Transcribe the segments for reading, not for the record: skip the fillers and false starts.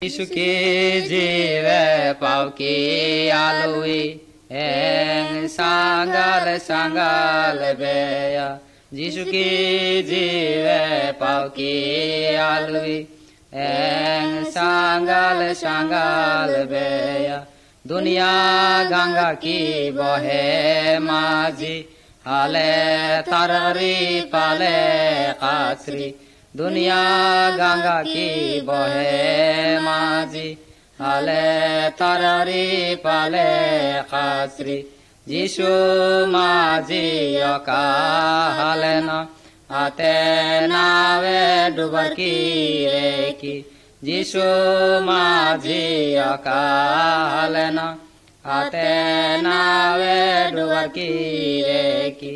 Isuki jive pauki alui eng sangal beya. Jisuki jive pauki alui eng sangal beya. Dunia ganga ki bohe maji hale tarari pale kasri. दुनिया गंगा की बहे माझी हले तररी पाले खासरी जिसु माझी का हले न आते नावे डुबर की रे की जिसु माझी का हले न आते नावे डुबर की रे की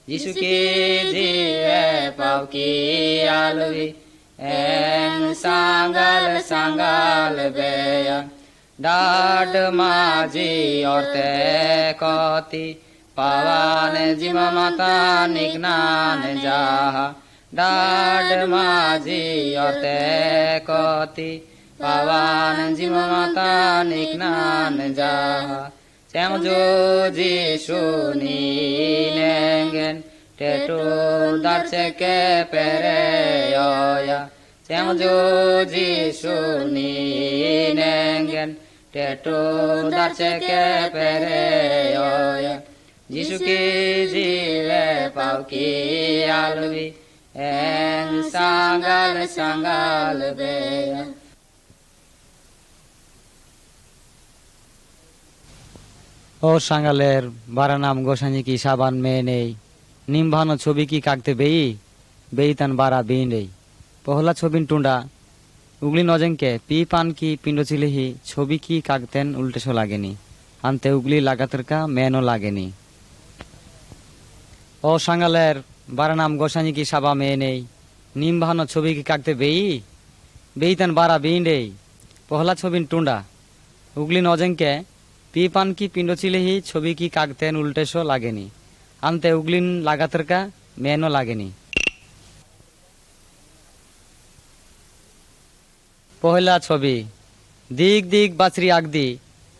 Jisuki jive pauki alui eng sangal beya. Dad maji orte koti pavan jima mata nignan jaha. Dad maji orte koti pavan jima mata nignan jaha. Semjo Jisu ni nengen tetu darche ke pere yoya. Semjo Jisu ni nengen tetu darche ke pere yoya. Jisu ki jive pauki alui eng sangal beya. ও সাঙ্গালের বারা নাম গোসানি কি সাবান মেয়ে নেই নিমভানো ছবি কি কাকতে বেই বেইতান বারা বেই নেই পহলা ছবিন টুন্ডা উগলি নজেংকে পি পান কি পিণ্ড ছিলেহি ছবি কি কাকতেন উল্টেশো লাগেনি আনতে উগলি লাগাতের কা মেনও লাগেনি ও সাঙ্গালের বারা নাম গোসানি কি সাবা মেয়ে নেই নিমভানো ছবি কি কাকতে বেই বেইতান বারা বেই নেই পহলা ছবিন টুন্ডা উগলি নজেংকে पी पान की पिंडो चिले ही छवि की कागतेन उल्टेशो लागेनी अंते उगलिन लगातर का मेनो लागेनी पहला छवि दिग दिग बाचरी आगदी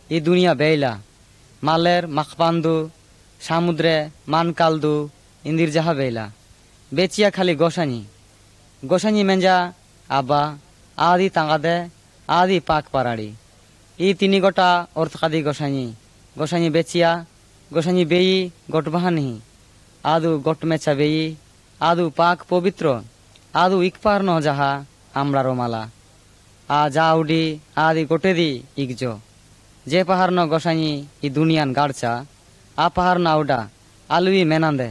ई दुनिया बेला मालेर मखपांदु समुद्रे मानकालदु इंदिर जहा बेला बेचिया खाली गोसानी मेंजा आबा आदि तांगादे आदि पाक पाराड़ी ई तीनी गोटा अर्थकादी गोसानी बेचिया गोसानी बेई गोटबाहानी आदु गोटमेचा बेई आदु पाक पवित्र आदु इकपार न जहा आमरारो माला आ जाउडी आदि गोटेदी इगजो जे पहाड़ न गोसानी ई दुनियान गाड़चा आ पहाड़ न आउडा आलुई मेनांदे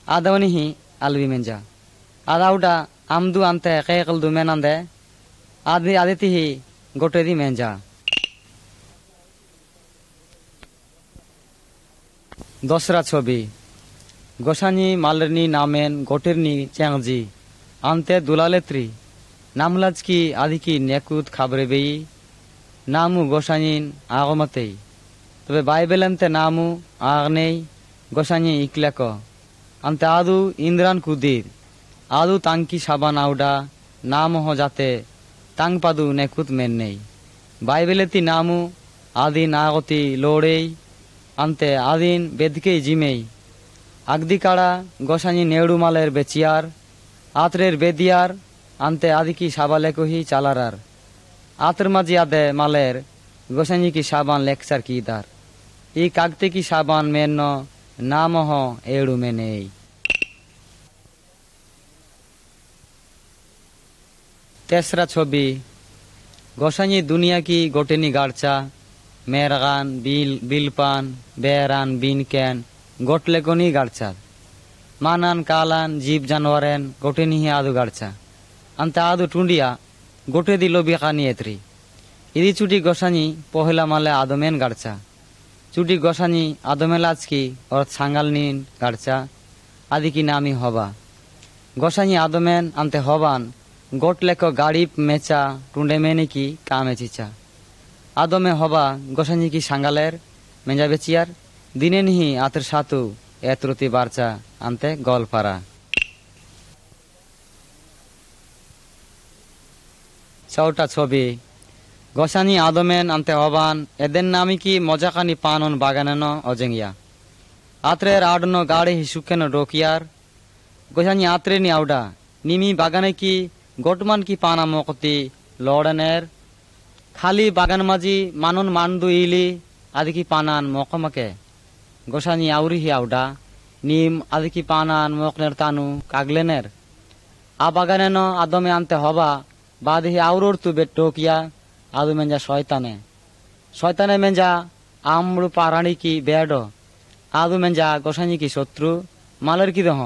आदवनी ही आलुई मेंजा आदाउडा आमदु अंते केकलदु मेनांदे आदि आदिति ही गोटेदी मेंजा दसरा छवि गोसानी मालरनी नामेन गोटेरनी चेंगजी अंते दुलालेत्री नामलाज की आदि की नेकुत खाबरे बेई नामु गोसानीन आगमते तबे बाइबेलंते नामु आगने गोसानी इकलेको अंते आदु इंद्रान कुदीर आदु तांकी साबान आउडा नाम हो जाते तांग पादु नेकुत मेन नहीं बाइबेलेती नामु आदि नागती लोड़ेई अंते आदिन बेदके जिमेई आगदी काड़ा गोसानी नेड़ू मालेर बेचियार आतरेर बेदियार अंते आदि की साबाले को ही चालारार आतर माजी आदे मालेर गोसानी की साबान लेक्चर की दार ई कागते की साबान मेनो नाम हो एड़ू में नहीं तेसरा छवि गोसानी दुनिया की गोटेनी गाड़चा मेरगान बिलपान बेरान बीनकेन गोटलेकोनी गाड़चा मानान कालान जीव जानवरेन गोटेनी ही आदु गाड़चा अंते आदु टुंडिया गोटे दिलो बिकानी एत्री इदी चुटी गोसानी पहला माले आदमेन गाड़चा चुटी गोसानी आदमेलाज की और सांगालनीन गाड़चा आदि की नामी हवा गोसानी आदमेन अंते हवान गोटलेको गाड़ी मेचा टुंडे मेने की कामे चिचा आदमे हवा गोसानी की सांगालेर मेंजा बेचियार दिने नहीं आतर सातु एत्रुति बारचा अंते गोलपारा चौटा छवि গোসানি আদমেন আনতে হবান এদের নামি কি মজাকানি পানন বাগানেন অজেঙ্গিয়া আত্রের আডন গাড়ি হিসুকেন রোকিয়ার গোসানি আত্রে নি আউডা নিমি বাগানে কি গোটমান কি পানা মকতি লড়নের খালি বাগান মাঝি মানুন মানদু ইলি আদি কি পানান মকমাকে গোসানি আউরি হি আউডা নিম আদি কি পানান মকনের তানু কাগলেনের আ বাগানেন আদমে আনতে হবা বাদি আউরোর তু বেটোকিয়া আদু মেঞ্জা শয়তানে মেঞ্জা আমড়ু পারানি কি বেড আদু মেঞ্জা গোসানি কি শত্রু মালের কি দহ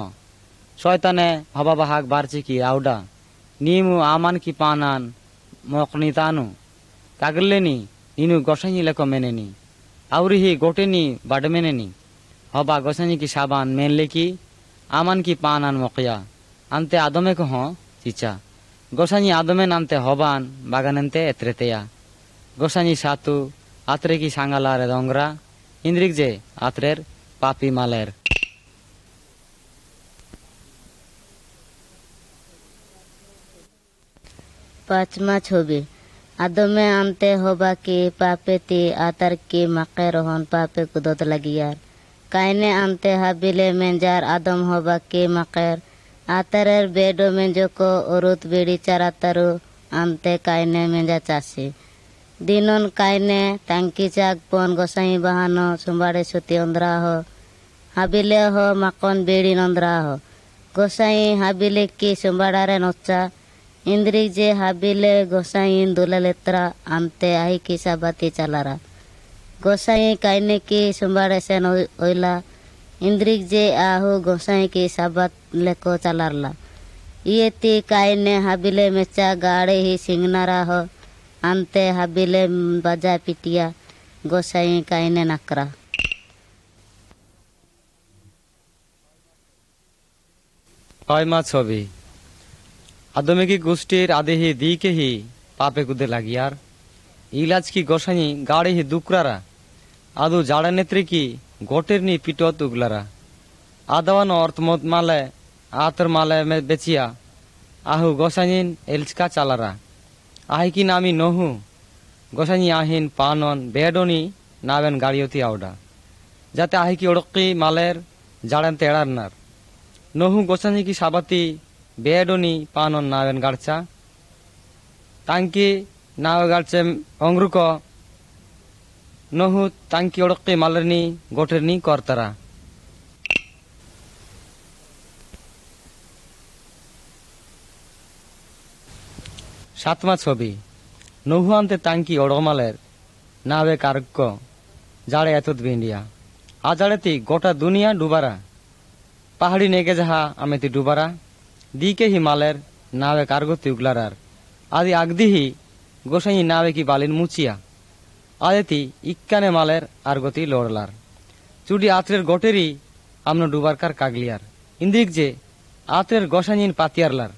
শয়তানে হবা বাহাক বারচি কি আউডা নিমু আমান কি পানান মকনি তানু কাগলেনি নিনু গোসানি লেখ মেনেনি আউরি হি গোটেনি বাড মেনেনি হবা গোসানি কি সাবান মেনলে কি আমান কি পানান মকিয়া আনতে আদমে কহ চিচা গোসানি আদমেন আনতে হবান বাগানেনতে এত্রেতেয়া গোসানি সাতু আত্রে কি সাঙ্গালার দংরা ইন্দ্রিক যে আত্রের পাপি মালের পাঁচমা ছবি আদমে আনতে হবা কি পাপেতি আতার কি মাকে রহন পাপে কুদত লাগিয়ার কাইনে আনতে হাবিলে মেঞ্জার আদম হবা কি মাকের আতারের বেডো মেঞ্জকো অরুত বেড়ি চারাতারু আনতে কাইনে মেঞ্জা চাষি দিনন কাইনে টাঙ্কি চাক পন গোসাই বাহানো সুম্বাড়ে সুতি অন্ধ্রাহ হাবিলে হ মাকন বেড়ি নন্দ্রাহ গোসাই হাবিলে কি সুম্বাড়ারে নচ্চা ইন্দ্রিক যে হাবিলে গোসাই দুলালেত্রা আনতে আহি কি সাবাতি চালারা গোসাই কাইনে কি সুম্বাড়ে সেন ওইলা ইন্দ্রিক যে আহু গোসাই কি সাবাত লেকো চালারলা ইয়েতি কাইনে হাবিলে মেচা গাড়ে হি সিংনারা হ আনতে হাবিলে বাজা পিটিয়া গোসাই কাইনে নাকরা কয়মা ছবি আদমে কি গোষ্ঠীর আদেহি দিকে হি পাপে কুদে লাগিয়ার ইলাজ কি গোসাই গাড়ে হি দুকরারা আদু জাড়া নেত্রী কি গোটের নি পিটত উগলারা আদাওয়ান অর্থমত মালে আতর মালে বেচিয়া আহু গোসাইন এলচকা চালারা আহি কি নামি নহু গোসাই আহিন পানন বেডনি নাবেন গাড়িয়তি আউডা যাতে আহি কি ওড়কি মালের জাড়েন তেড়ার নার নহু গোসাই কি সাবাতি বেডনি পানন নাবেন গাড়চা তাঙ্কি নাও গাড়ছে অংরুক নহু তাঙ্কি ওড়কি মালের নি গোটের নি করতারা সাতমা ছবি নহু আনতে তাঙ্কি ওড়মালের নাবে কারক্য জাড়ে এতত বিন্ডিয়া আজাড়েতি গোটা দুনিয়া ডুবারা পাহাড়ি নেগে যাহা আমেতি ডুবারা দিকে হিমালের নাবে কার্গতি উগলারার আদি আগদিহি গোসাই নাবে কি বালিন মুচিয়া আদেতি ইক্কানে মালের আরগতি লড়লার চুডি আত্রের গোটেরই আমন ডুবারকার কাগলিয়ার ইন্দিক যে আত্রের গোসাইন পাতিয়ারলার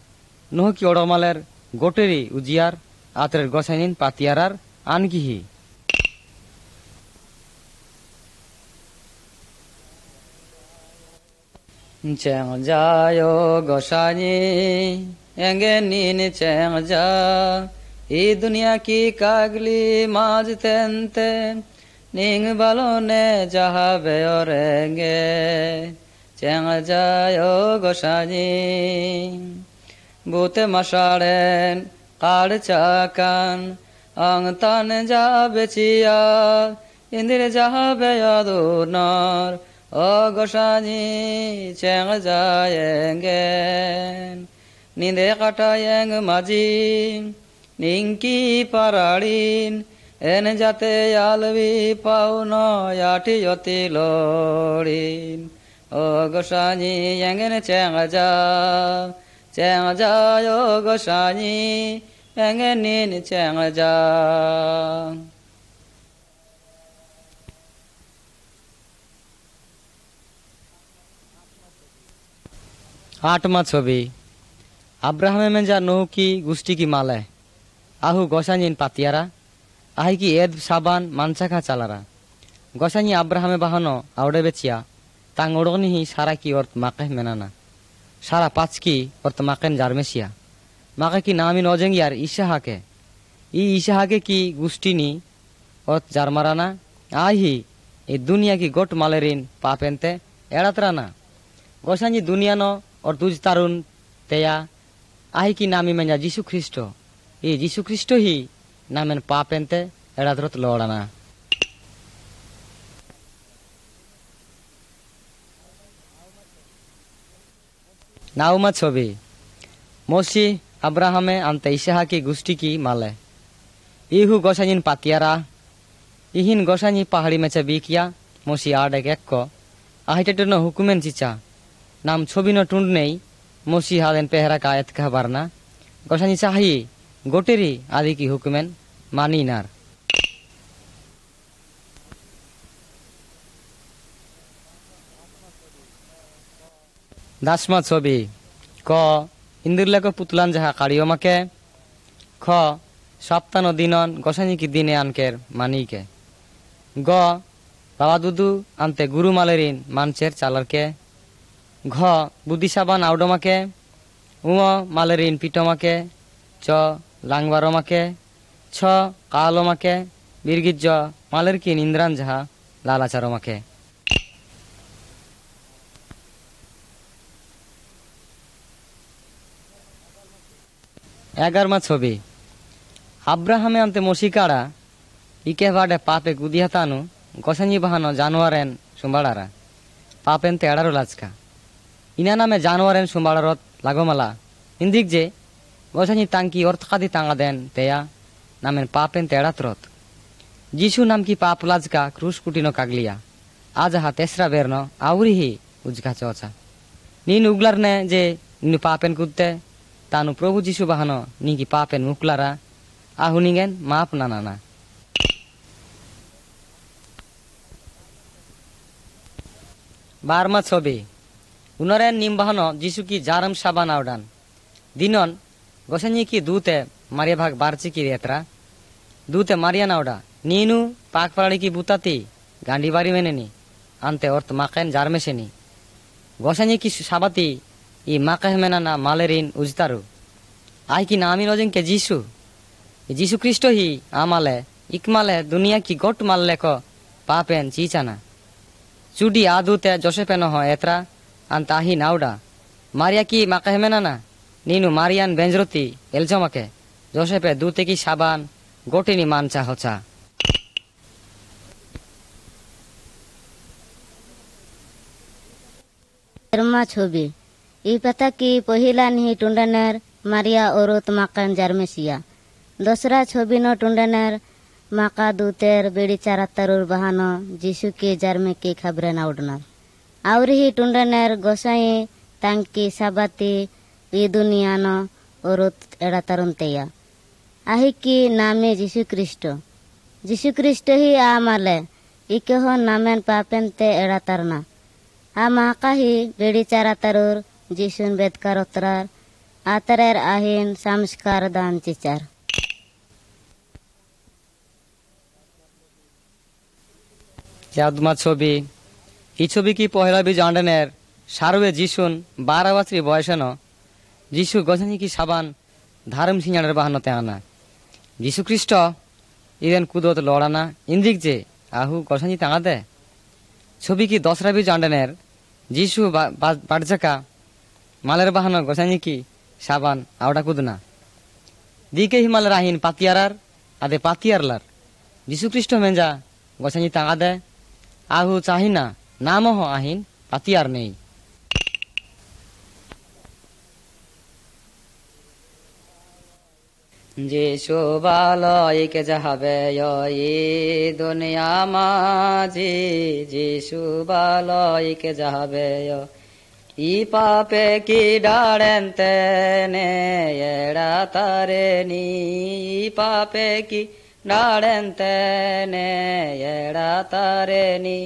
নহ কি ওড়মালের গোটেরই উজিয়ার আত্রের গোসাইন পাতিয়ারার আনকিহি চেং যায় গোসাই এঙ্গে নিন চেং যা এই দুনিয়া কি কাগলি মাঝ তেনতে নিং বালনে যাহাবে রেঙ্গে চেং যায় গোসাই বুতে মশাড়েন কাড় চাকান আং তান যাবে চিয়া ইন্দির যাহাবে অদুনর ও গোসাই চেং যায়েঙ্গে নিন্দে কাটায়েং মাঝি নিঙ্কি পারাড়িন এন যাতে আলবি পাউন আঠি অতি লড়িন ও গোসাই এঙ্গেন চেং যায় ও গোসাই এঙ্গেন নিন চেং যা आठमा छवि अब्राहमे में जा नोह की गुष्टी की माला आहु गोसाइन पातियारा आही की एद साबान मानसा खा चालारा गोसाई अब्राहमे बाहनो आवड़े बेचिया तांग ओड़गनी ही सारा की औरत माके मेनाना सारा पाँच की औरत माकेन जारमेसिया माके की नामी नौजंग यार ईशा हाके ই ইসাহাকে কি গোষ্ঠীনি অত জারমারানা আহি এই দুনিয়া কি গোট মালেরিন পাপেনতে এড়াতরানা গোসানি দুনিয়ানো और तुझ तारुन तेया आही की नामी में जीशु ख्रिस्ट ये जीशु ख्रिस्ट ही नामेन पापेंते एड़ाद्रत लोड़ाना नाउमा छवि मोसी अब्राहमे अंते इसाहा की गुष्टी की माले इहु गोसानिन पातियारा इहिन गोसानी पहाड़ी में चबी किया मोसी आडे एक्को आहिटेटनो हुकुमेन चिचा नाम छवि न टूंड नहीं मोसी हादेन पेहरा का आयत कहबारना गोसानी चाहिए गोटेरी आदि की हुकुमेन मानी नार दासमा छवि क इंद्रले को पुतलान जहा काड़ियो माके ख सप्ताह दिनन गोसानी की दिने आनकेर मानी के ग बाबा दुदू अंते गुरु मालेरिन मानचेर चालर के घ बुद्धिसाबान आउडमाके उम मालेरिन पिटोमाके च लांगबारोमाके छ कालोमाके बिरगिज मालेर की निंद्रान जहा लालाचारोमाके 11 ছবি আব্রাহামে আনতে মসিকাড়া ইকে বাডে পাপে গুদিয়াতানু গোসানি বাহানো জানুয়ারেন সুম্বাড়ারা পাপেন তেড়ারো লাজকা ইনা নামে জানুয়ারেন সুম্বাড়ারত লাগোমালা ইন্দিক যে গোসানি তাঙ্কি অর্থকাদি তাঙ্গা দেন তেয়া নামেন পাপেন তেড়াত্রত যিশু নাম কি পাপ লাজকা ক্রুশ কুটিনো কাগলিয়া আজ হা তেসরা বেরনো আউরিহি উজকা চোচা নীন উগলার নে যে নিনু পাপেন কুদতে तानु प्रभु जीशु बहानो निकी पापेन मुकलारा आहुनिगेन माप नाना 12 ছবি उनरेन निम बहानो जीशु की जारम साबान आवडान दिनन गोसानी की दूते मारिया भाग बारची की रेत्रा दूते मारिया नावडा नीनु पाकपराड़ी की बुताती गांडी बारी मेनेनी अंते औरत माकेन जारमेशेनी गोसानी की साबाती ई माकहमेना मालेरिन उजतारू आई की नामी नोजन के जीशु जीशु क्रिस्टो ही आमाले इकमाले दुनिया की गोट मालले को पापेन चीचाना चुडी आदूते जोसेपेनो हो एत्रा अंताही नाउडा मारिया की माकहमेना नीनु मारियान बेंजरोती एलजोमके जोसेपे दूते की साबान गोटिनी मानचा होचा छवि ई पता की पहिला नहीं टुंडनेर मारिया औरत माकान जारमेसिया दूसरा छवि न टुंडनेर माका दूतेर बेड़ी चारा तरुर बहानो जीशु के जारमे की खबरें नाउडनार और ही टुंडनेर गोसाई तांकी साबाती ई दुनिया न औरत एड़ा तरुनतेया आही की नामे जीशु क्रिस्ट ही आमाले इके हो नामेन पापेन ते एड़ा तरना आ माका ही बेड़ी चारा तरुर जीशुन बेदकार उतरार आतरेर आहिन संस्कार दान चिचार यादमा छवि ई छवि की पहला भी जांडनेर सारवे जीशुन 12 बछरी बयसनो जीशु गोसानी की साबान धारम सिंगाड़ेर बाहानो तेआना जीशु ख्रिस्ट इदेन कुदोत लड़ाना इंदिक जे आहु गोसानी तांगा दे छवि की दूसरा भी जांडनेर जीशु बाड़जाका मालेर बाहानो गोसानी की साबान आवडा कुदना दिके हिमाल राहिन पातियारार आदे पातियारलार जीशु ख्रिस्ट मेंजा गोसानी तांगा दे आहु चाहिना नाम हो आहिन पातियार नहीं जीशु बालय के जहाबे ये दुनिया माजी जीशु बालय के जहाबे ई पापे की डाड़ेंते ने एड़ा तारे नी पापे की डाड़ेंते ने एड़ा तारे नी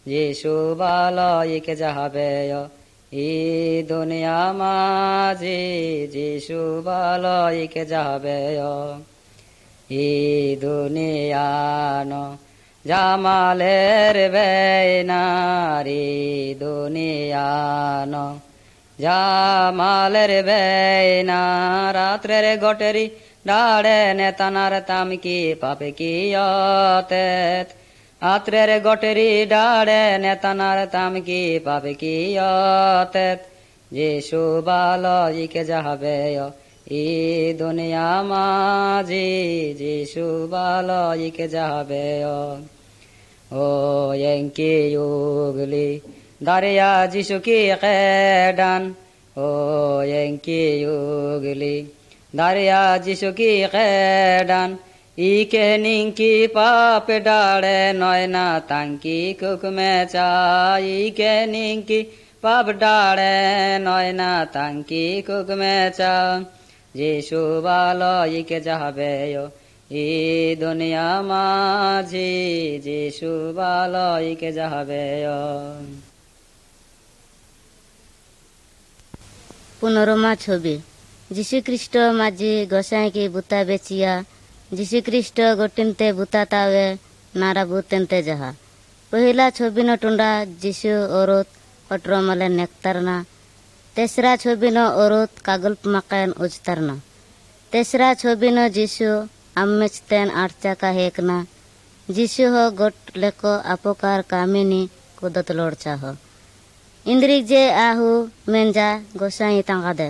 जीशु बालय के जहाबे ई दुनिया माजी जीशु बालय के जहाबे ई दुनिया नो जामालेर बेनारी दुनियानो जामालेर बेना रात्रे गोटेरी ডাড়ে নেতানার তাম কি পাপে কি অতেত আত্রের গটেরি ডাড়ে নেতানার তাম কি পাপে কি অতেত যিশু বালয়িকে যাবে ই দুনিয়া মাঝি যিশু বালয়িকে যাবে ও এঙ্কি উগলি দারিয়া যিশু কি কেডান ও এঙ্কি উগলি দারিয়া যিশু কি কেডান ইকে নিঙ্কি পাপ ডাড়ে নয় না তাঙ্কি কুকমে চাই ইকে নিঙ্কি পাপ ডাড়ে নয় না তাঙ্কি কুকমে চা যিশু বালয়িকে যাবে ই দুনিয়া মাঝি যিশু বালয়িকে যাবে পুনরমা ছবি যীশুখ্রিস্ট মাঝি গোসাইকে বুতা বেচিয়া যীশুখ্রিস্ট গোটিনতে বুতা তাওয়ে নারা বুতেনতে যাহা পহিলা ছবি ন টুন্ডা যীশু औरत অট্রমালে নেকতারনা তেসরা ছবি ন औरत কাগল্প মাকায়ন উজতারনা তেসরা ছবি ন যীশু আম্মেচতেন আটচাকা হেকনা যীশু হ গোট লেকো আপোকার কামিনী কুদত লড়চা হ इंद्रिक जे आहू मेंजा गोसाई तांगादे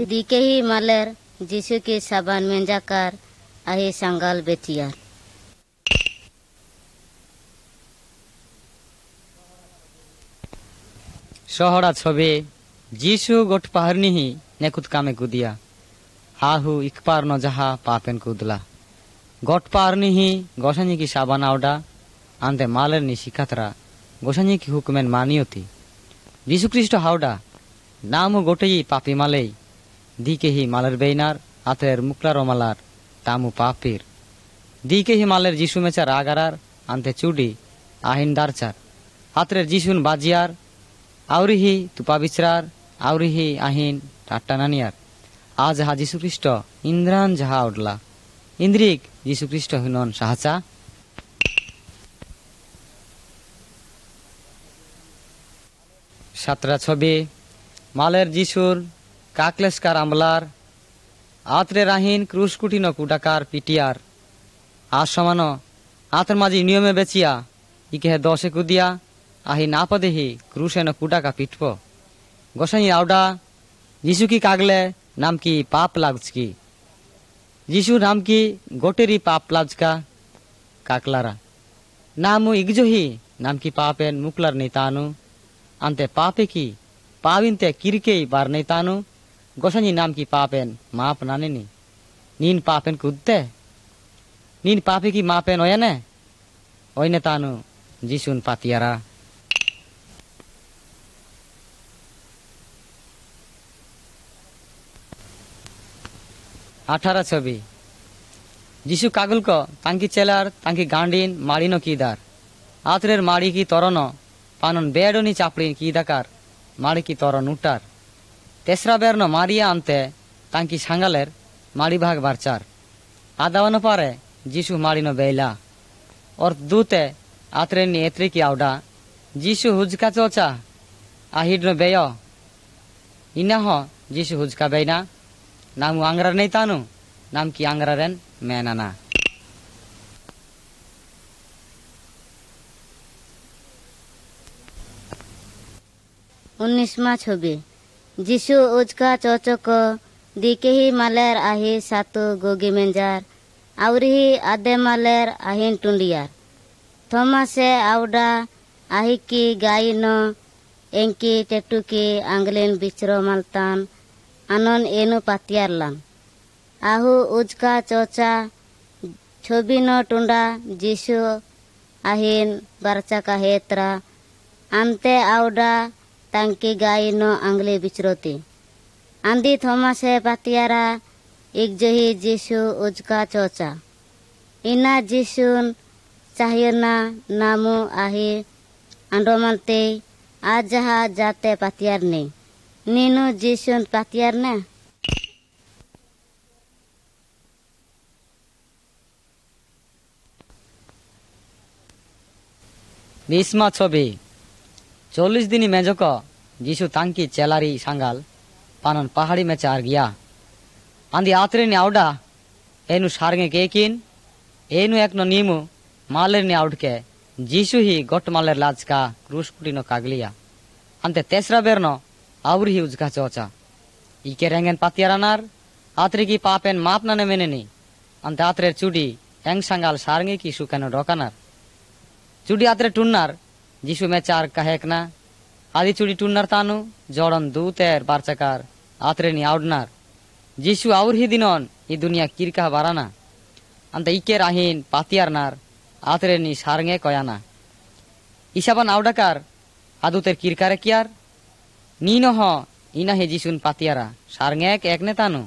दिके ही मालेर जीशु की साबान मेंजा कार आही संगाल बेचियार শহরা ছবে যিশু গোট পাহাড়নিহি নেকুত কামে কুদিয়া হাহু ইকপার ন যাহা পাপেন কুদলা গোট পাহাড়নিহি গোসানি কি সাবান আওডা আন্তে মালের নি শিখাতরা গোসানি কি হুকুমেন মানিয়তি যীশুখ্রিস্ট হাওডা নামু গোটেই পাপি মালেই দিকেহি মালের বেইনার আতের মুকলার মালার তামু পাপির দিকেহি মালের যিশু মেচার আগারার আন্তে চুডি আহিন দারচার আতরের যিশুন বাজিয়ার আউরিহি তুপা বিচরার আউরিহি আহিন টাট্টা নানিয়ার আজ হা যীশুখ্রিস্ট ইন্দ্রান যাহা উডলা ইন্দ্রিক যীশুখ্রিস্ট হিনন সাহাচা সাতরা ছবি মালের যিশুর কাকলেশকার আমলার আতরে রাহিন ক্রুশকুটিন কুডাকার পিটিয়ার আজ সমান আতর মাঝি নিয়মে বেচিয়া ইকেহে দশে কুদিয়া আহি না পদেহি ক্রুশেন কুডাকা পিটপ গোসাই আউডা যিশু কি কাগলে নাম কি পাপ লাগছকি যিশু নাম কি গোটেরি পাপ লাজকা কাকলারা নামু ইগজহি নাম কি পাপেন মুকলার নেতানু अंते पापे की पाविनते किरके बार नहीं तानु गोसानी नाम की पापेन माप नाने नी नीन पापेन कुदते नीन पापे की मापेन ओयने ओयने तानु जीसुन पातियारा अठारह छवि जीशु कागुल को तांकी चेलार तांकी गांडीन माड़ीनो कीदार आतरेर माड़ी की तोरनो पानन बेडोनी चापड़ी की दाकार माड़ी की तोरन उठार तेसरा बेर न मारिया अंते तांकी सांगालेर माड़ी भाग बारचार आदावन पारे जीशु माड़ी न बेला और दूते आतरे नी एत्री की आउडा जीशु हुजका चोचा आहिड न बेयो इना हो जीशु हुजका बेना नाम आंगरा नहीं तानु नाम की आंगरा रेन मैनाना 19वां ছবি যিশু উজকা চচক দিকেহি মালের আহি সাতু গোগি মেঞ্জার আউরিহি আদে মালের আহিন টুন্ডিয়ার থমাসে আউডা আহিকি গাইন এঙ্কি টেটুকি আংলিন বিচরো মালতান আনন এনু পাতিয়ারলাম আহু উজকা চচা ছবিন টুন্ডা যিশু আহিন বারচাকা হেত্রা আন্তে আউডা तांकी गाई नो आंगले बिचरोती आंधी थोमासे पातियारा एक जही जीशु उजका चोचा इना जीशुन चाहिना नामु आही अंडोमलते आज जहा जाते पातियार ने नीनु जीशुन पातियार ने बीसमा छवि 40 दिनी मेजक जीशु तांकी चेलारी सांगाल पानन पहाड़ी में चार गया आंधी आतरे ने आउडा एनु सारंगे के किन एनु एक नो नीमु मालेर ने आउट के जीशु ही गोट मालेर लाज का क्रूस कुटिनो कागलिया अंते तेसरा बेरनो आउर ही उजका चोचा इके रेंगन पातियारानार आत्रे की पापेन माप नने मेनेनी अंते आत्रे चुडी एंग संगाल सारंगे की सुकनो डोकानार चुडी आत्रे टुन्नार जीशु में चार कहेकना आदि चुडी टुन्नार तानु जोड़न दूतेर बारचकार आत्रे नी आउडनार जीशु आउर ही दिनोन ई दुनिया किरका बाराना अंत इके राहीन पातियारनार आत्रे नी सारंगे कोयाना इसाबन आउडाकार आदुतेर किरकारे कियार नीनो हो इना हे जीशुन पातियारा सारंगे एक ने तानु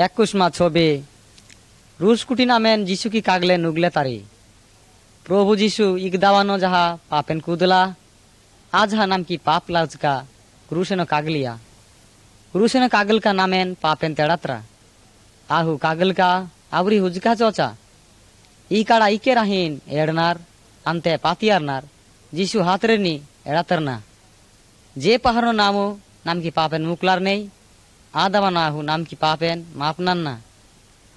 एकुश मा छबे रूस कुटी नामेन जीशु की कागले नुगले तारी प्रभु जीशु इगदावानो जहा पापेन कुदला आज हा नाम की पाप लाज का क्रूसेनो कागल का नामेन पापेन तेड़ात्रा आहु कागल का आवरी हुजका चोचा ई काड़ा इके राहीन एड़नार अंते पातियारनार जीशु हातरेनी एड़ातरना जे पहाड़ो नामो नाम की पापेन मुकलार नहीं आदावाना आहु नाम की पापेन मापनान्ना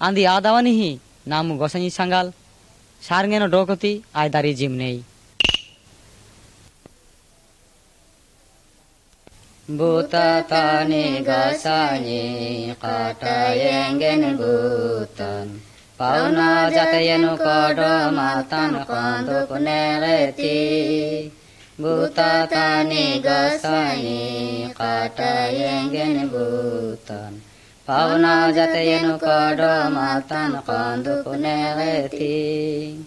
आंदी आदावानी ही नामु गोसनी संगाल सारंगेनो डोकती आयदारी जिम नहीं Butatani gasani katayengen butan Pauna jatayenu kodo matan kondo punereti Butatani gasani katayengen butan Pauna jatayenu kodo matan kondo punereti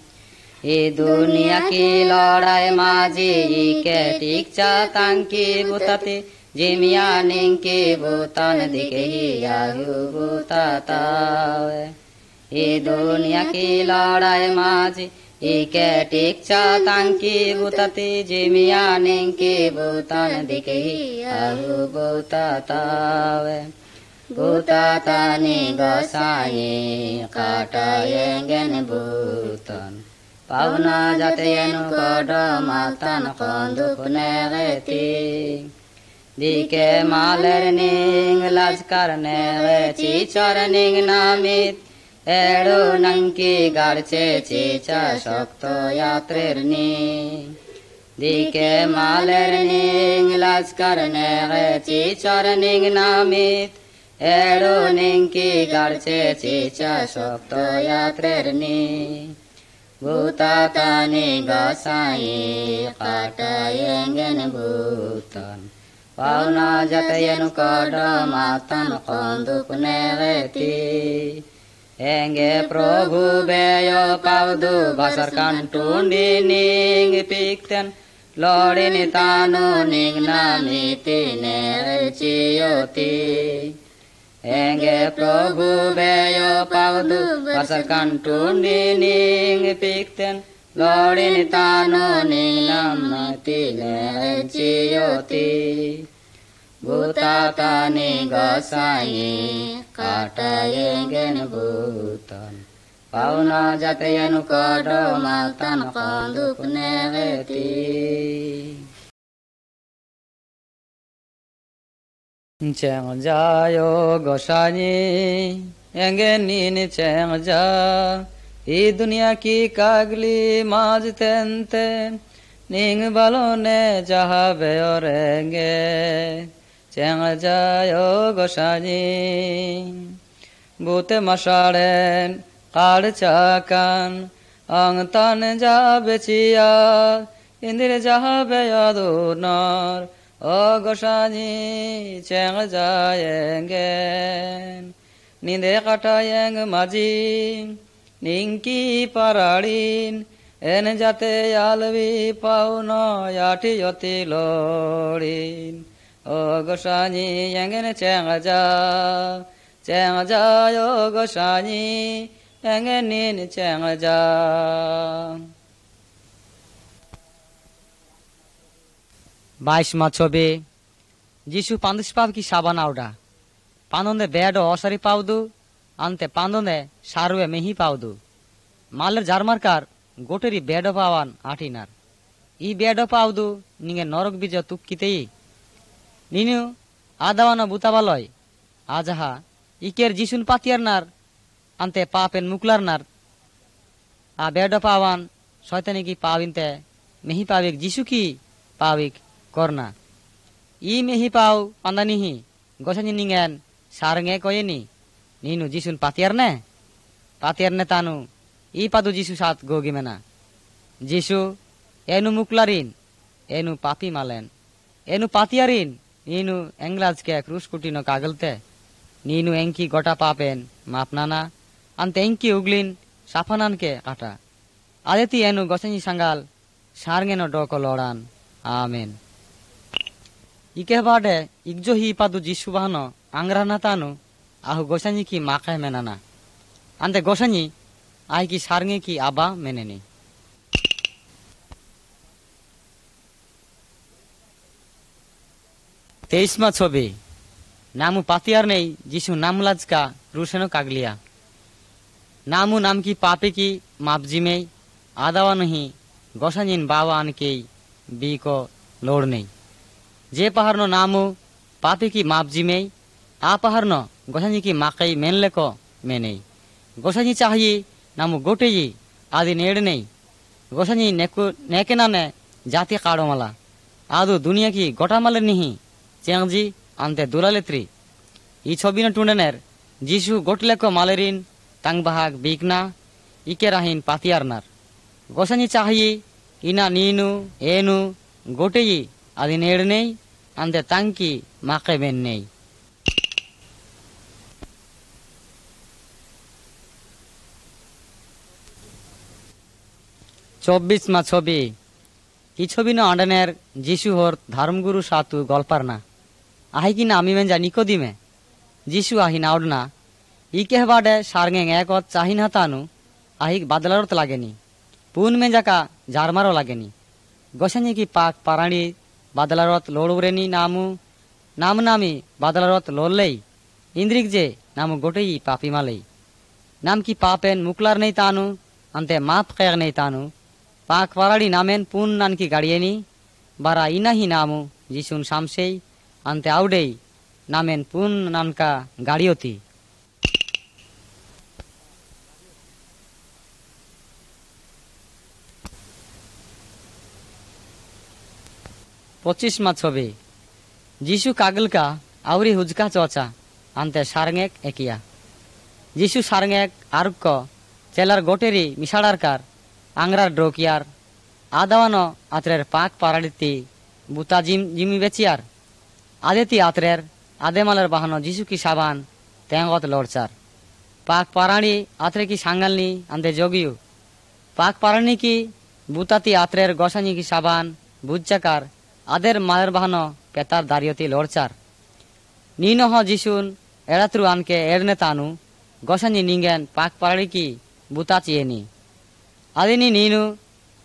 ये दुनिया की लड़ाई माजी के टीक्षा तांकी बुताते जिमिया निंके बुतान दिखे ही याहू बुतातावे ये दुनिया की लड़ाई माजी के टीक्षा तांकी बुताते जिमिया निंके बुतान दिखे ही Yahoo बुतातावे बुतातानी Gosai काटायेंगेन Bhutan Pauna jatayenu kodo matan kondu punereti Dike maler ning lajkar nere chichar ning namit Edu nanki garche chicha shokto yatrerni Dike maler ning lajkar nere chichar ning namit Edu nanki garche chicha shokto yatrerni Butatani gasai katayengen butan Pauna jatayenu kodo matan kondu punereti Enge prabhu beyo paudu basar kantundi ning pikten Lordini tanu ning namiti nerechiyoti Enge prabhu beyo paudu basar kantundi ning pikten Lordini tanu ning namati nerechiyoti Butatani gasai katayengen butan Pauna jatayenu kodo matan kondu punereti Cheng jayo gosani engen nin cheng ja I dunia ki kagli maj tenten ning balone jaha beorenge Cheng jayo gosani bute masaren kar chakan ang tan ja bechiya indir jaha beyadunar O gosani cheng jayengen ninde katayeng maji ninki pararin en jate alvi pauno yati yoti lorin O gosani yengen cheng ja yo gosani yengen nin cheng ja बाईस मा छबे जीशु पांदुष्पाव की साबान आउडा पांदोंदे बेडो ओसारी पाउदु अंते पांदोंदे सारुए मेही पाउदु मालर जारमारकार गोटेरी बेडो पावान आठिनार ई बेडो पाउदु निंगे नरक बीज तुक्कितेई নিনু আদাওয়ানো বুতাবালয় আজাহা Iker যিশুন পাতিয়ার নার আনতে পাপেন মুকলার নার আ বেড পাওয়ান শয়তানি কি পাবিনতে মেহি পাবিক যিশু কি পাবিক করনা ই মেহি পাও পান্দানিহি গোসানি নিঙেন সারঙে কয়েনি নিনু যিশুন পাতিয়ার নে তানু ই পাদু যিশু সাত গোগি মেনা যিশু এনু মুকলারিন এনু পাপি মালেন এনু পাতিয়ারিন ನೀನು ಎಂಗ್ಲಾಜ್ಗೆ ಕ್ರೂಸ್ ಕುಟ್ಟಿನೋ ಕಾಗಲ್ತೆ ನೀನು ಎಂಕಿ ಗೊಟ ಪಾಪೇನ್ ಮಾಪ್ನಾನಾ ಅಂತ ಎಂಕಿ ಉಗ್ಲಿನ್ ಸಾಫಾನಾನ್ಕೆ ಕಾಟ ಅದೇತಿ ಏನು ಗೊಸನಿ ಸಂಗಾಲ್ ಸಾರ್ಗೆನೋ ಡೋಕೋ ಲೋಡಾನ್ ಆಮೇನ್ ಇಕೆ ಬಾಡೆ ಇಗ್ಜೋ ಹಿ ಪಾದು ಜಿಸು ಬಾಹನೋ ಅಂಗ್ರಾನ ತಾನು ಆಹು ಗೊಸನಿ ಕಿ ಮಾಕೆ ಮೇನಾನಾ ಅಂತೆ ಗೊಸನಿ ಆಯ್ ಕಿ ಸಾರ್ಗೆ ಕಿ ಆಬಾ ಮೇನೆನಿ तेईसमा छवि नामु पातियार नहीं जिसु नामलाज का रूसेनो कागलिया नामु नाम की पापे की मापजी में आदावा नहीं गोसानिन बावा आन के बी को लोड़ नहीं जे पहाड़ नो नामु पापे की मापजी में आ पहाड़ नो गोसानी की माकई मेनले को में नहीं गोसानी चाहिए नामु गोटे जी आदि नेड़ नहीं गोसानी नेके नाने जाति काड़ो मला आदो दुनिया की गोटा माले नहीं চেংজি আনতে দুলালেত্রি ই ছবি না টুন্ডেনের যিশু গোটলে কো মালেরিন তাংবাহাগ বিকনা ইকে রাহিন পাতিয়ারনার গোসানি চাহি ইনা নীনু এনু গোটেই আদি নেড় নেই আনতে তাঙ্কি মাকে বেন নেই চব্বিশ মা ছবি ই ছবি না আন্ডানের যিশু হর ধর্মগুরু সাতু গল্পার না আহি কি না আমি মেন জানি কো দিমে যিশু আহি না ওড়না ই কে বাডে সারঙে একত চাহিনা তানু আহি বাদলারত লাগেনি পুন মে জাকা জারমারও লাগেনি গোসানি কি পাক পারানি বাদলারত লোড়ুরেনি নাম নামি বাদলারত লোললেই ইন্দ্রিক যে নাম গোটেই পাপি মালেই নাম কি পাপেন মুকলার নেই তানু আনতে মাপ খেয়ে নেই তানু পাক পারাড়ি নামেন পুন নান কি গাড়িয়েনি বারা ইনাহি নামু যিশুন শামসেই আনতে আউডেই নামেন পুন নানকা গাড়িয়তি পঁচিশ মা ছবি যিশু কাগলকা আউরি হুজকা চচা আনতে সারঙেক একিয়া যিশু সারঙেক আরুক চেলার গোটেরি মিশাড়ারকার আংরার ড্রোকিয়ার আদাওয়ানো আত্রের পাক পারাড়িতি বুতা জিমি বেচিয়ার আদেতি আত্রের আদেমালের বাহানো যিশু কি সাবান তেঙ্গত লড়চার পাক পারাণি আত্রে কি সাঙ্গালনি আন্দে যোগিও পাক পারাণি কি বুতাতি আত্রের গোসানি কি সাবান বুজ্জাকার আদের মালের বাহানো পেতার দাঁড়িয়তি লড়চার নিনহ যিশুন এড়াত্রু আনকে এড়নে তানু গোসানি নিঙ্গেন পাক পারাড়ি কি বুতা চিয়েনি আদিনি নিনু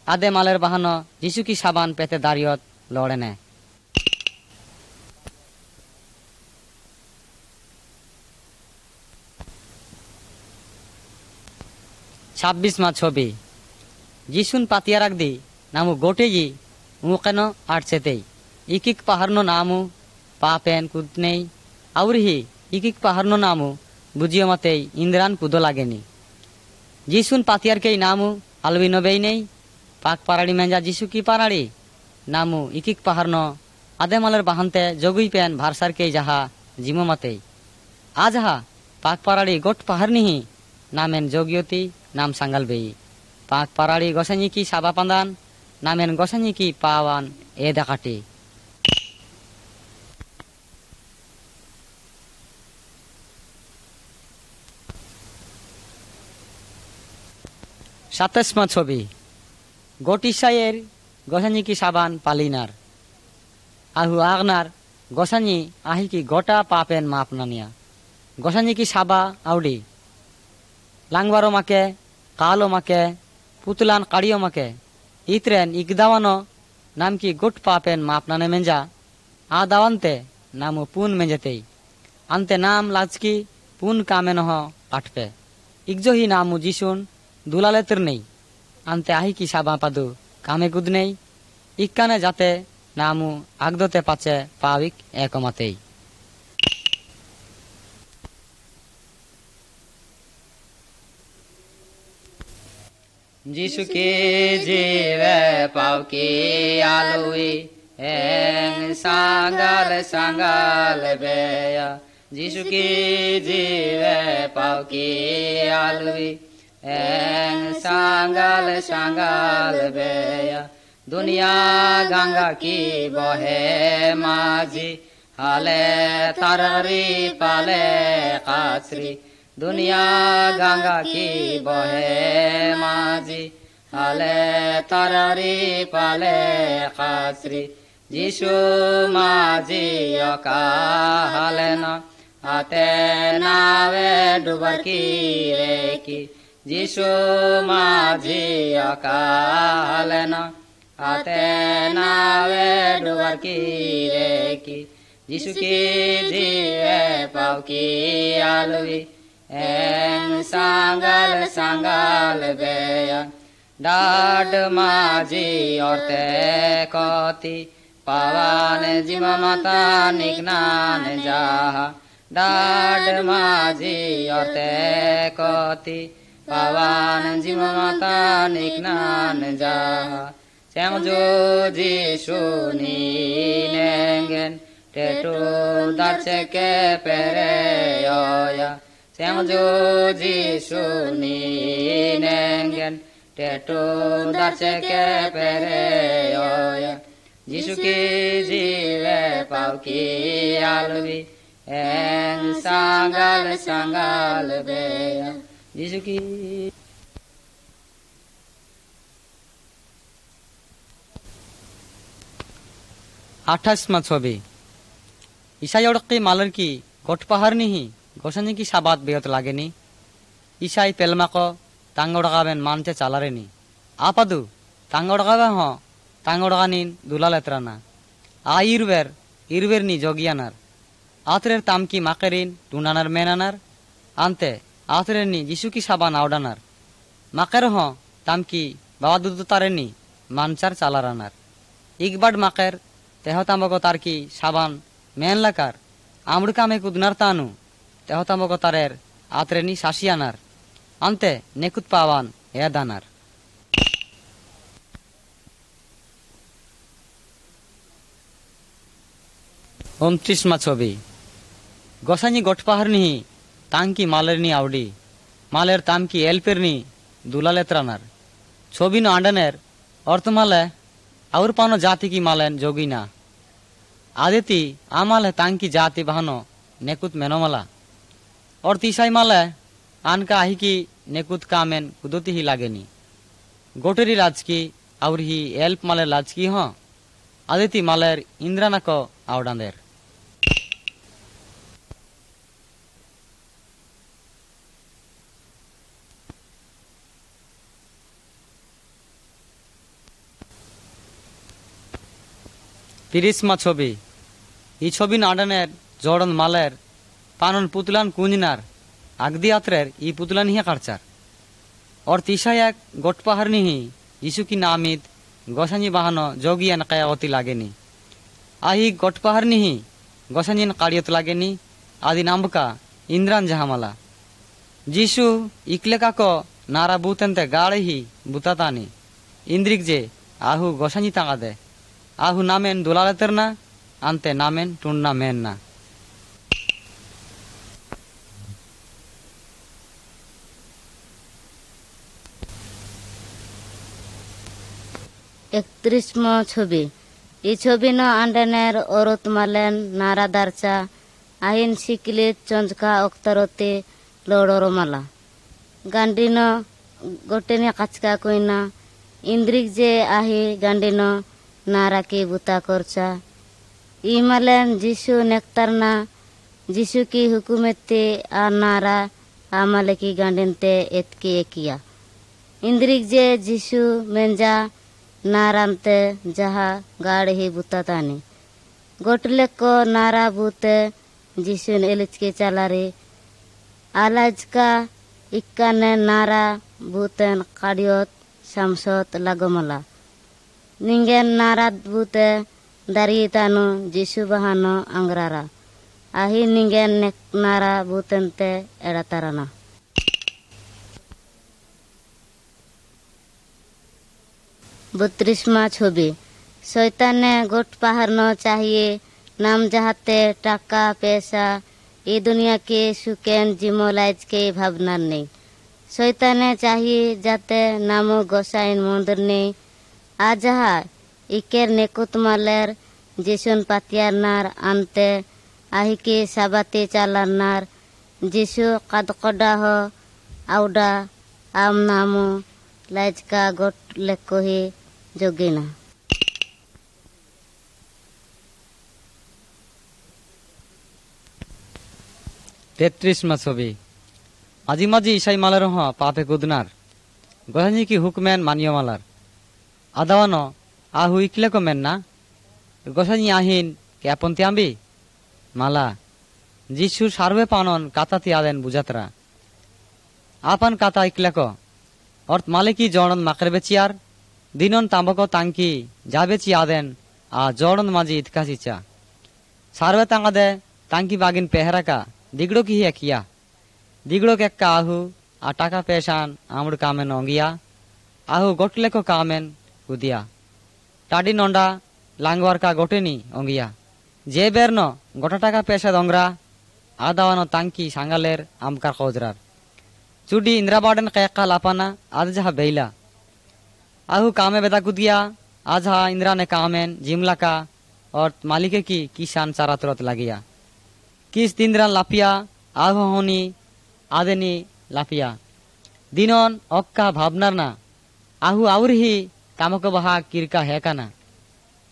আদে মালের বাহানো যিশু কি সাবান পেতে দাঁড়িয়ত লড়ে নে ছাব্বিশ মা ছবি যিশুন পাতিয়ার আগদি নামু গোটেই মুকেন আটছেতেই ইকিক পাহাড়নো নামু পাপেন কুদনেই আউরিহি ইকিক পাহাড়নো নামু বুঝিও মতেই ইন্দ্রান কুদো লাগেনি যিশুন পাতিয়ারকেই নামু আলবি নবেই নেই পাক পারাড়ি মেঞ্জা যিশু কি পারাড়ি নামু ইকিক পাহাড়নো আদেমালের বাহান্তে জগুই পেন ভারসারকেই যাহা জিমো মতেই আজাহা পাক পারাড়ি গোট পাহাড় নিহি নামেন যোগিয়তি নাম সাঙ্গাল বেই পাক পারাড়ি গোসানি কি সাবা পান্দান নামেন গোসানি কি পাওয়ান এ দেখাটি সাতাশমা ছবি গোটিসাইয়ের গোসানি কি সাবান পালিনার আহু আগনার গোসানি আহি কি গোটা পাপেন মাপ নানিয়া গোসানি কি সাবা আউডি লাংবারো মাকে কালো মাকে পুতলান কাড়িও মাকে ইতরেন ইকদাওয়ানো নাম কি গোট পাপেন মাপ নানে মেঞ্জা আ দাওয়ান্তে নামু পুন মেঞ্জেতেই আনতে নাম লাজকি পুন কামে নহ কাটপে ইকজহি নামু যিশুন দুলালেতের নেই আনতে আহি কি সাবা পাদু কামে গুদ নেই ইকানে যাতে namu agdote pace pavik ekomatei. Jisu ki jive pau ki alui eng sangal beya. Jisu ki jive pau ki alui eng sangal beya. Dunia ganga ki bohe maji hale tarari pale kasri. दुनिया गंगा की बहे माझी हले तररी पाले खासरी जिसु माझी का हले न आते नावे डुबर की रे की जिसु माझी का हले न आते नावे डुबर की रे की जिसु की जीवे पाव की आलवी eng sangal beya dad maji orte koti pawan jima mata niknan jaha dad maji orte koti pawan jima mata niknan jaha sem joji suni nengen tetu darche ke pere oya Sem joji suni nengen tetu darche ke pere oya Jisu ki jive pau ki alvi eng sangal beya Jisu ki 28 ছবি ইসাই অড়কি মালার কি goat পাহাড় নিহি গোসানি কি সাবাত বেয়ত লাগেনি ইসাই পেলমাক তাঙ্গড়গাবেন মানতে চালারেনি আপাদু তাঙ্গড়গাবে হ তাঙ্গড়গানিন দুলাল এত্রানা আ ইরবের নি জগিয়ানার আতরের তামকি মাকেরিন টুনানার মেনানার আনতে আতরের নি যিশু কি সাবান আওডানার মাকের হ তামকি বাবা দুদু তারেনি মানচার চালারানার ইকবাড মাকের তেহতামক তার কি সাবান মেন লাকার আমড়কামে কুদনার তানু তেহতামক তারের আতরেনি শাসিয়ানার আনতে নেকুত পাওয়ান এদানার মা ছবি গোসানি গটপাহার নিহি তাঙ্কি মালের নি আউডি মালের তামকি এলপের নি দুলালেত্রানার ছবি ন আন্ডানের অর্থমালে और पानो जाति की मालन जोगिना आदिति आमाल तांकी जाति बहनो नेकुत मेनोमला और तीसाई माले आनका आही की नेकुत कामेन कुदोती ही लागेनी गोटेरी लाज की और ही एल्प माले लाज की हो आदिति मालेर इंद्राना को आवडांदेर তিরিশমা ছবি এই ছবি নাডানের জড়ন মালের পানন পুতলান কুঞ্জনার আগদি আত্রের ই পুতলান হিয়া কারচার और तीसा एक गोट पहाड़ निही यीशु की नामित गोसानी बाहनो जोगियान कयावती लागेनी आही गोट पहाड़ निही गोसानीन काड़ियत लागेनी आदि नामका इंद्रान जहामाला जीशु इकलेका को नारा बूतनते गाड़े ही बुतातानी इंद्रिक जे आहु गोसानी तांगा दे आहु नामेन दुलालेतरना आंते नामेन टुन्ना मेनना 31 ছবি এই ছবি ন আন্ডানের অরত মালেন নারা দারচা আহিন শিকলিত চঞ্চকা অক্তারতে লড়র মালা গান্ডিন গোটেনে কাচকা কইনা ইন্দ্রিক যে আহি গান্ডিন नारा के बुता करचा इमालन जिसु नेक्तारना जिसु की हुकुमते आ नारा आमाले की गांडनते एतके एकिया इंद्रिक जे जिसु मेंजा नारांते जहा गाड़े ही बुता तानी गोटले को नारा बुते जिसु एलिच के चलारे आलाज का इक्काने नारा बुतन काडियोत शामसोत लागमला निंगेन नारात बुते dari tanu Jisu bahano angrara. Ahi ningen neknara butente edatarana. बत्रीसवा छवि शैताने गोट पहाड़नो चाहिए नाम जहाते टाका पैसा ये दुनिया के सुकेन जिमोलाइज के भावना नहीं शैताने चाहिए जाते नामो गोसाइन मंदिर ने आजहा इकेर नेकुत मालेर जिसुन पातियार नार अंते आही के साबाते चालार नार जिसु कदकोडा हो आउडा आम नामो लाइज का गोट लेको ही जोगिना 33 ছবি মাঝি মাঝি ইসাই মালার পাপে কুদনার গহানি কি হুকমেন মানিয় মালার আদাওয়ানো আহু ইকলে কমেন না গসানি আহিন কে আপন তিয়াম্বি মালা যিশু সার্বে পানন কাতাতি আদেন বুঝাতরা আপন কাতা ইকলেক অর্থ মালিকি জড়ন মাকের বেচিয়ার দিনন তাম্বক তাঙ্কি যাবেচি আদেন আ জড়ন মাঝি ইতকাসিচা সার্বে তাঙ্গাদে तांकी बागिन पेहरा का दिगड़ो की ही किया दिगड़ो के आहू आ टाका पेशान आमड़ कामेन ओंगिया आहू गोटले को कामेन कुदिया टाडी नोंडा लांगवार का गोटेनी ओंगिया जे बेरनो गोटा टाका पेशा दोंगरा आदावानो तांकी सांगालेर आमकार खोजरार चुडी इंद्रा बाडन कैका लापाना आज जहा बेला आहू कामे बेदा कुदिया आज हा इंद्रा ने कामेन जिमला का और मालिके की किसान चारा तुरत लागिया किस दिनरान लापिया आहो होनी आदेनी लापिया दिनन अक्का भावनार ना आहू आउर ही तामको बहा किरका हेकाना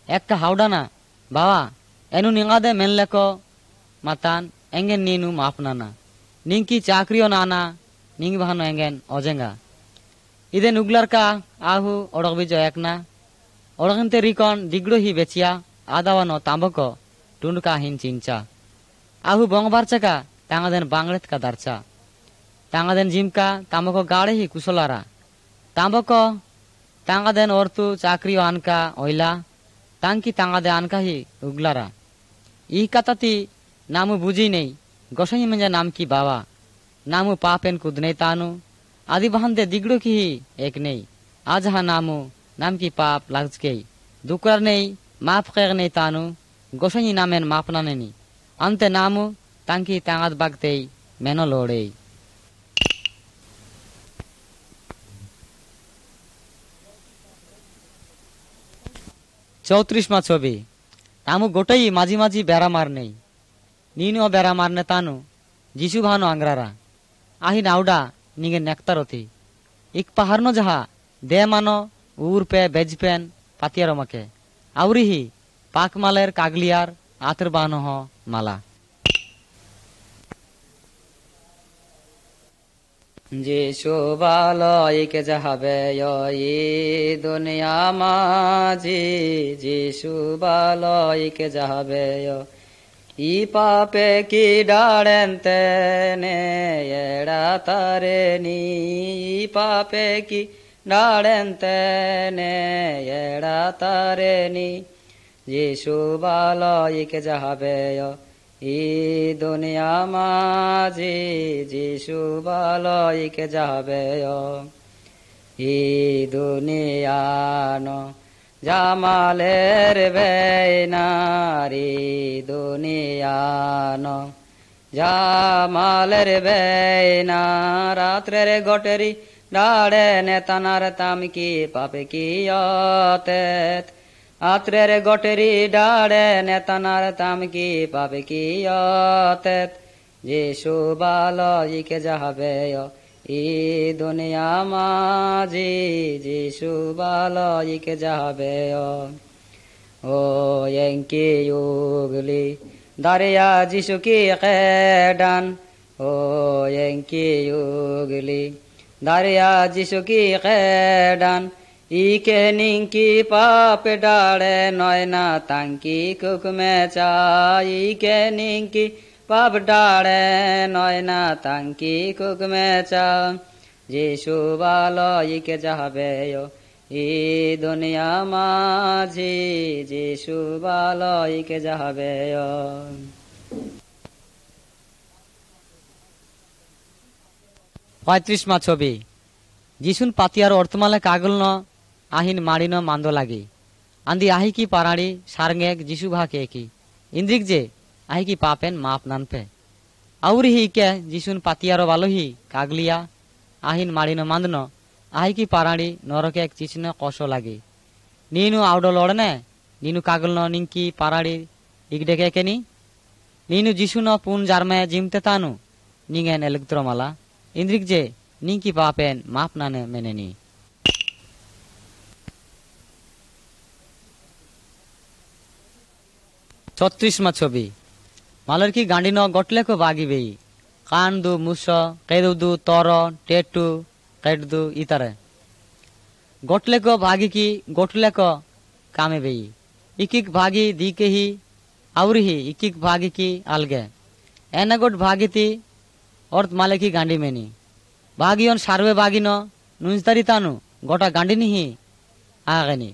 एक्का हाउडाना बावा एनु निंगादे मेनलेको मातान एंगेन नीनु माफनाना निंकी चाकरियो नाना निंग बहानो एंगेन ओजेंगा इदे नुगलर का आहू ओडक बिजो एकना ओडकनते रिकन दिगड़ो ही बेचिया आदावानो तांबको टुंडका हिन चिंचा आहू बंगबारचा तांगादेन बांगड़ेत का दरचा तांगादेन जिमका तांबको गाड़े ही कुशलारा तांबको तांगादेन औरतु चाकरी आनका ओइला तांकी तांगादे आनका ही उगलारा ई कताती नामु बुझी नहीं गोसाई मंजा नाम की बावा नामु पापेन कुद नहीं तानु आदि बहन दे दिगड़ो की ही एक नहीं आज हा नामु नाम की पाप लगज के दुकर नहीं माफ कर नहीं तानु गोसाई नामेन मापना नहीं अंते नामु तांकी तांगाद बागते मेनो लोड़े चौत्रिसमा छवि तामु गोटई माझी माझी बेरा मारने नीनो बेरा मारने तानु जिसु भानो अंग्रारा आही नाउडा निगे नेक्तारोती इक पहाड़नो जहा दे मानो ऊर पे बेज पेन पातियारो मके आउरी ही पाक मालेर कागलियार आतर बानो हो माला जिसु बालयिक जहाबे ये दुनिया माजी जिसु बालयिक जहाबे ई पापे की डाड़ेंते ने एड़ा तारे नी ई पापे की डाड़ेंते ने एड़ा तारे नी जिसु बालयिक जहाबे ई दुनिया माजी जिसु बालयिक जहाबे ई दुनिया नो जामालेर बेनारी दुनिया नो जामालेर बेना रात्रे रे गोटेरी डाड़े नेतानार ताम की पापे की योतेत आत्रे रे गोटेरी डाड़े नेतानार ताम की पापे की योतेत जिसु बालयिक जहाबे ई दुनिया माजी जिसु बालयिक जहाबे ओ यंकी युगली दारिया जिसु की कैडान ओ यंकी युगली दारिया जिसु की कैडान ई के निंकी पाप डाड़े नयना तांकी कुक में चाई के निंकी पाप डाड़े नयना तांकी कुक में चा जिसु बालयिक जहाबे ই দুনিয়া মাঝি যিশু বালইকে যাবে 35 ছবি যিশুন পাতিয়ার অর্থমালে কাগল ন আহিন মাড়িন মান্দ লাগি আন্দি আহি কি পারাড়ি সারঙ্গেক যিশু ভাকে কি ইন্দ্রিক যে আহি কি পাপেন মাপ নানপে আউরি হি কে যিশুন পাতিয়ারো বালোহি কাগলিয়া আহিন মাড়িন মান্দন আহি কি পারাড়ি নরকে এক চিচিন কষ লাগে ನೀನು ಅವಡೊಳೊಡನೆ ನೀನು ಕಾಗಲ್ನ ನಿಂಕಿ ಪಾರಾಡಿ ಇಗ್ಡೆಕೆನಿ ನೀನು ಜಿಸುನ ಪೂನ್ ಜಾರ್ಮೆ ಜಿಮ್ತೆ ತಾನು ನಿಂಗೆನ್ ಎಲಕ್ತ್ರಮಲ ಇಂದ್ರಿಕ್ ಜೆ ನಿಂಕಿ ಪಾಪೆನ್ ಮಾಪ್ ನಾನೆ ಮೆನೆನಿ 36 ছবি মালর কি গান্ডিন গটলে কো বাগিবেই কান দু মুস কেদু তর টেটু কেদু ইতারে गोटले को भागी की गोटले को कामे बेई इकिक भागी दी के ही आउरी ही इकिक भागी की अलगे एना गोट भागी ती और माले की गांडी मेनी भागियोन सार्वे भागी नो नुंजदारी तानु गोटा गांडी नहीं आगनी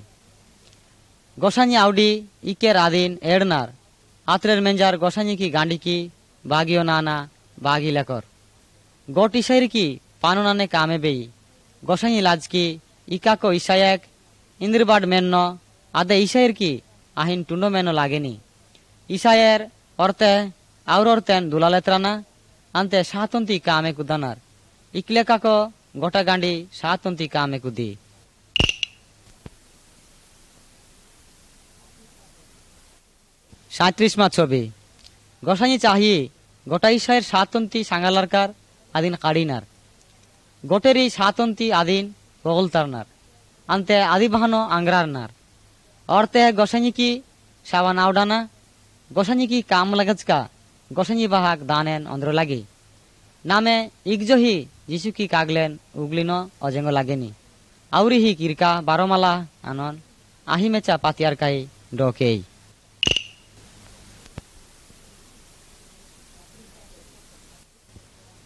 गोसानी आउडी इके रादिन एडनार आत्रेर मेंजार गोसानी की गांडी की भागियो नाना भागी लेकर गोटी शहर की पानुनाने कामे बेई गोसानी लाज की इकाको ईसायक इंद्रबाड मेन्नो आदे ईसायर की আহিন टुंडो मेनो लागेनी ईसायर औरते और औरतेन दुलालेत्राना अंते सातंती कामे कुदानार इकले काको गोटा गांडी सातंती कामे कुदी 37 ছবি গোসানি চাহি গোটা ईसायर सातंती सांगालारकार आदिन काड़ीनार गोटेरी सातंती आदिन गोगलतारनार अंते आदि बहानो आंग्रारनार औरते गोसानी की सावान आवडाना गोसानी की काम लगज का गोसानी बाहाक दानेन अंद्र लागी नामे इगजही जिसु की कागलेन उगलिनो अजेंगो लागेनी आउरी ही किरका बारोमाला आनन आही मेचा पातियार काई डोकेई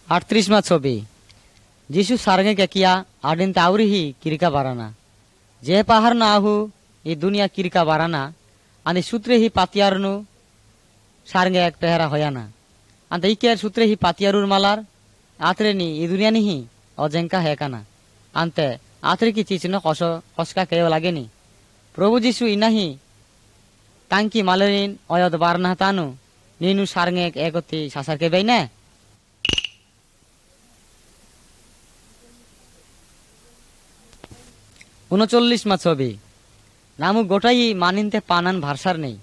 38 ছবি যিশু সারঙ্গে কেকিয়া আডিন তাউরি হি কিরিকা বারানা যে পাহাড় না আহু এই দুনিয়া কিরিকা বারানা আনি সূত্রে হি পাতিয়ারনু সারঙ্গে এক পেহরা হয়ানা আন্তে ইকের সূত্রে হি পাতিয়ারুর মালার আতরে নি এই দুনিয়া নিহি অজেঙ্কা হেকানা আন্তে আতরে কি চিচিন কষ কসকা কেও লাগেনি প্রভু যিশু ইনাহি তাঙ্কি মালেরিন অয়দ বারনা তানু নিনু সারঙ্গে একতি সাসারকে বেইনে 39 ছবি নামু গোটাই মানিনতে পানান ভারসার নেই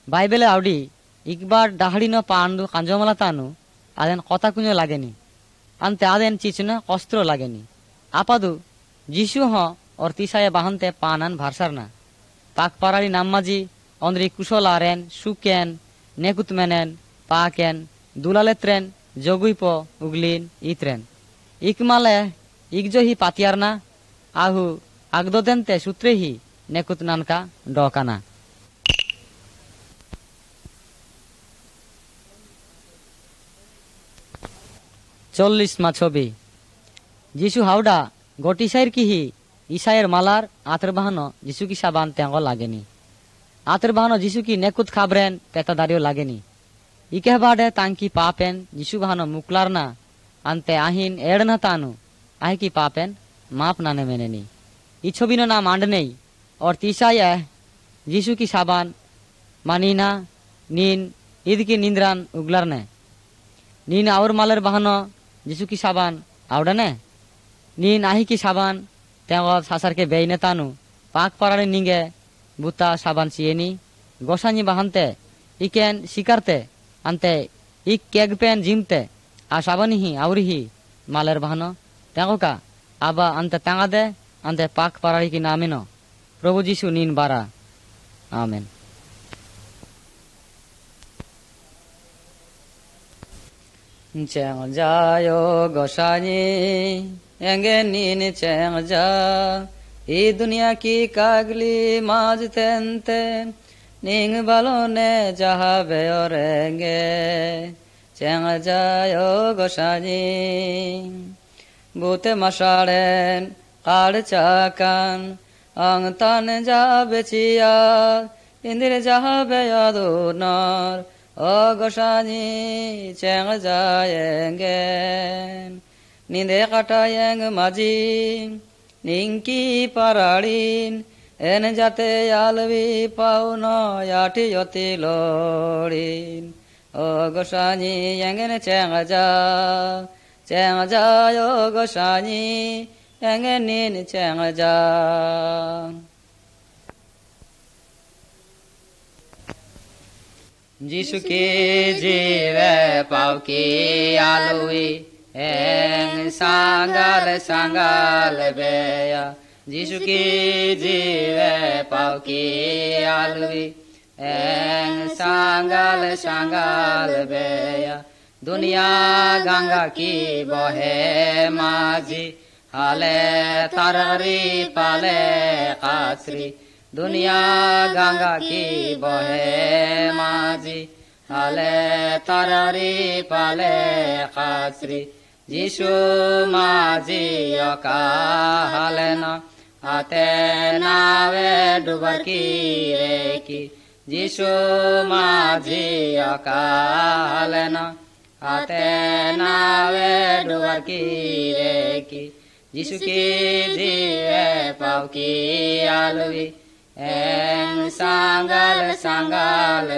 বাইবেলে আউডি ইকবার ডাহাড়ি ন পান্ডু কাঞ্জমালা তানু আদেন কথা কুঞ্জ লাগেনি আনতে আদেন চিচন কস্ত্র লাগেনি আপাদু যিশু হ और তিসায়ে বাহানতে পানান ভারসার না পাক পারাড়ি নাম্মাজি অন্দ্রি কুশল আরেন সুকেন নেকুত মেনেন পাকেন দুলালেত্রেন জগুইপ উগলিন ইত্রেন ইকমালে ইকজহি পাতিয়ার না आहु आगदोदेनते सूत्रे ही नेकुत नानका डोकाना 40 ছবি যিশু হাওডা গোটি সাইর কি হি ইসায়ের মালার আতর বাহানো যিশু কি সাবান তেঙ্গ লাগেনি আতর বাহানো যিশু কি নেকুত খাবরেন পেতাদারিও লাগেনি ইকে বাডে তাঙ্কি পাপেন যিশু বাহানো মুকলার না আনতে আহিন এড়না তানু আহি কি পাপেন माप नाने मेनेनी ई छबिनो नाम आंड नहीं और तीसाया यीशु की साबान मानीना नीन ईद की निंद्रान उगलर ने नीन और मालर बहानो यीशु की साबान आवडने नीन आही की साबान तेंगो सासर के बेइने तानु पाक पाराने निंगे बुता साबान सियेनी गोसानी बहानते इकेन शिकारते अंते इक केगपेन जिमते आ साबानी ही आउरी ही मालर बहानो तेंगो का आबा अंत तांगा दे अंत पाक पाराड़ी की नामिनो प्रभु जीशु नीन बारा आमेन चेंग जायो गोसानी एंगे नीन चेंग जा ई दुनिया की कागली माज तेंते नींग बालो ने जहा बेओरेंगे चेंग जायो गोसानी बुते मशाड़ेन Karchakan ang tan jabe chia indir jabe adonar Agosani cheng jayengen Ninde katayeng maji Ninki pararin En jate alvi pauno yati yoti lorin Agosani yengen cheng ja Agosani yengen nin cheng ja Jisu ki jive pau ki alui Eng sangal beya Jisu ki jive pau ki alui Eng sangal beya Dunia ganga ki bohe maji Hale tarari pale kasri Dunia ganga ki bohe maji Hale tarari pale kasri Jishu maji yoka halena Ate nave dubar ki reki Jishu maji yoka halena Ate nave dubar ki reki Jishu ki jive pau ki alvi Eng sangal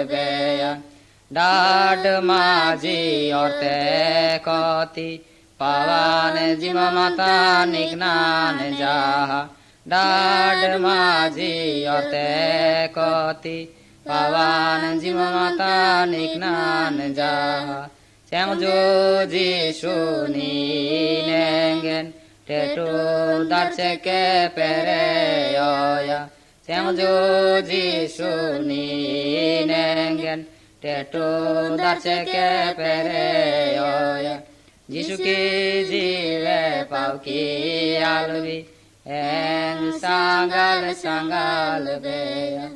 beya Dad maji orte koti Pavan jima mata nignan jaha Dad maji orte koti Pavan jima mata nignan jaha Cheng jo jishu ni nengen Tetu darche ke pere oya Cheng jo jishu ni nengen Tetu darche ke pere oya Jishu ki jive pau ki alvi Eng sangal beya